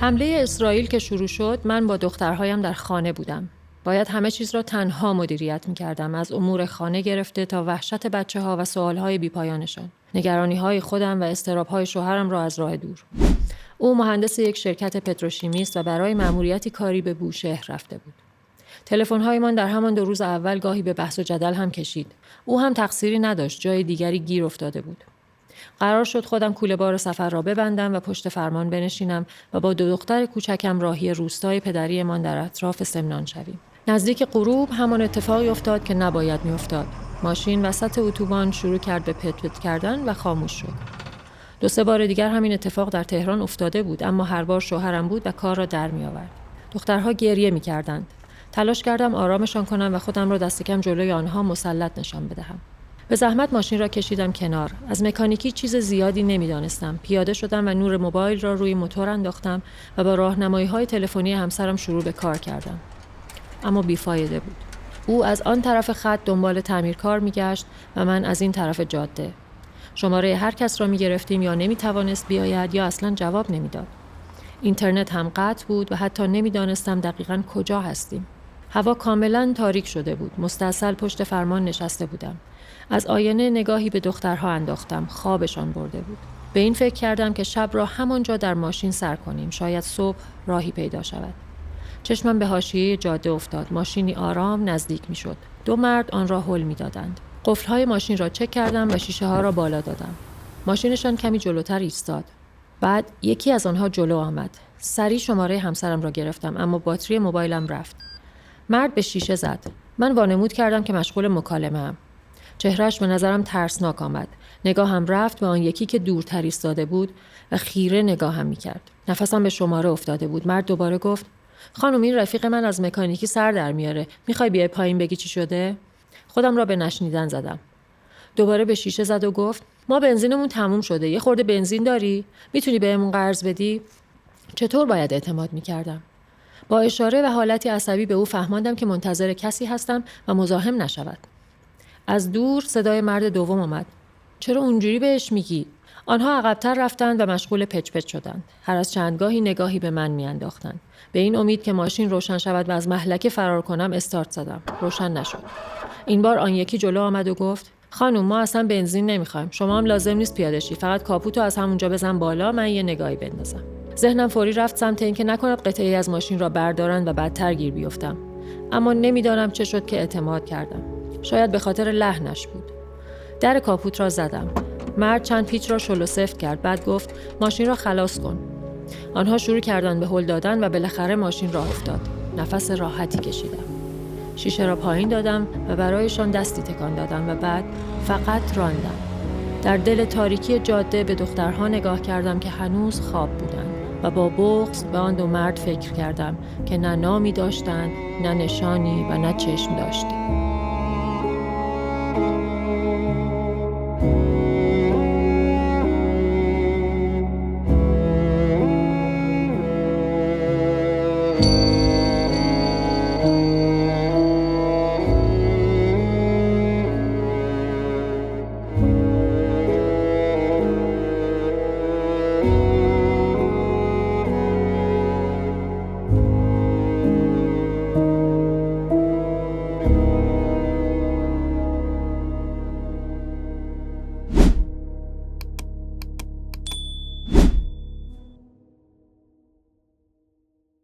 حمله اسرائیل که شروع شد، من با دخترهایم در خانه بودم. باید همه چیز را تنها مدیریت می‌کردم، از امور خانه گرفته تا وحشت بچه‌ها و سوال‌های بی‌پایانشان، نگرانی‌های خودم و اضطراب‌های شوهرم را از راه دور. او مهندس یک شرکت پتروشیمی است و برای مأموریتی کاری به بوشهر رفته بود. تلفن‌هایمان در همان 2 روز اول گاهی به بحث و جدل هم کشید. او هم تقصیری نداشت، جای دیگری گیر افتاده بود. قرار شد خودم کوله بار سفر را ببندم و پشت فرمان بنشینم و با 2 دختر کوچکم راهی روستای پدریمان در اطراف سمنان شویم. نزدیک غروب همان اتفاقی افتاد که نباید می‌افتاد. ماشین وسط اتوبان شروع کرد به پت پت کردن و خاموش شد. 2-3 بار دیگر همین اتفاق در تهران افتاده بود، اما هر بار شوهرم بود و کار را در می‌آورد. دخترها گریه می‌کردند. تلاش کردم آرامشان کنم و خودم را دست کم جلوی آنها مسلط نشان بدهم. به زحمت ماشین را کشیدم کنار. از مکانیکی چیز زیادی نمی‌دانستم. پیاده شدم و نور موبایل را روی موتور انداختم و با راهنمایی‌های تلفنی همسرم شروع به کار کردم. اما بیفایده بود. او از آن طرف خط دنبال تعمیرکار می‌گشت و من از این طرف جاده. شماره هر کس را می‌گرفتیم، یا نمی‌توانست بیاید یا اصلاً جواب نمی‌داد. اینترنت هم قطع بود و حتی نمی‌دانستم دقیقاً کجا هستیم. هوا کاملاً تاریک شده بود. مستعسل پشت فرمان نشسته بودم. از آینه نگاهی به دخترها انداختم. خوابشان برده بود. به این فکر کردم که شب را همانجا در ماشین سر کنیم. شاید صبح راهی پیدا شود. چشمم به حاشیه جاده افتاد. ماشینی آرام نزدیک می‌شد. 2 مرد آن را هل می‌دادند. قفل‌های ماشین را چک کردم و شیشه‌ها را بالا دادم. ماشینشان کمی جلوتر ایستاد. بعد یکی از آنها جلو آمد. سریع شماره همسرم را گرفتم، اما باتری موبایلم رفت. مرد به شیشه زد. من وانمود کردم که مشغول مکالمه‌ام. چهرهش به نظرم ترسناک آمد. نگاهم رفت به آن یکی که دورتر ایستاده بود و خیره نگاهم می‌کرد. نفسم به شماره افتاده بود. مرد دوباره گفت: خانم، این رفیق من از مکانیکی سر در میاره. میخوای بیای پایین بگی چی شده؟ خودم را به نشنیدن زدم. دوباره به شیشه زد و گفت: ما بنزینمون تموم شده. یه خورده بنزین داری؟ میتونی بهمون قرض بدی؟ چطور باید اعتماد میکردم؟ با اشاره و حالتی عصبی به او فهماندم که منتظر کسی هستم و مزاحم نشود. از دور صدای مرد دوم آمد: چرا اونجوری بهش میگی؟ آنها عقب‌تر رفتند و مشغول پچ پچ شدند. هر از چندگاهی نگاهی به من میانداختند. به این امید که ماشین روشن شود و از مهلکه فرار کنم استارت زدم. روشن نشد. این بار آن یکی جلو آمد و گفت: خانم، ما اصلا بنزین نمیخوایم. شما هم لازم نیست پیاده شی. فقط کاپوتو از همونجا بزن بالا، من یه نگاهی بندازم. ذهنم فوری رفت سمت اینکه نکند قطعه‌ای از ماشین را بردارند و بعدتر گیر بیفتم. اما نمیدانم چه شد که اعتماد کردم. شاید به خاطر لحنش بود. در کاپوت را زدم. مرد چند پیچ را شل و سفت کرد. بعد گفت: ماشین را خلاص کن. آنها شروع کردند به هل دادن و بالاخره ماشین راه افتاد. نفس راحتی کشیدم. شیشه را پایین دادم و برایشان دستی تکان دادم و بعد فقط راندم. در دل تاریکی جاده به دخترها نگاه کردم که هنوز خواب بودند و با بغض به آن 2 مرد فکر کردم که نه نامی داشتند، نه نشانی و نه چشم داشتی.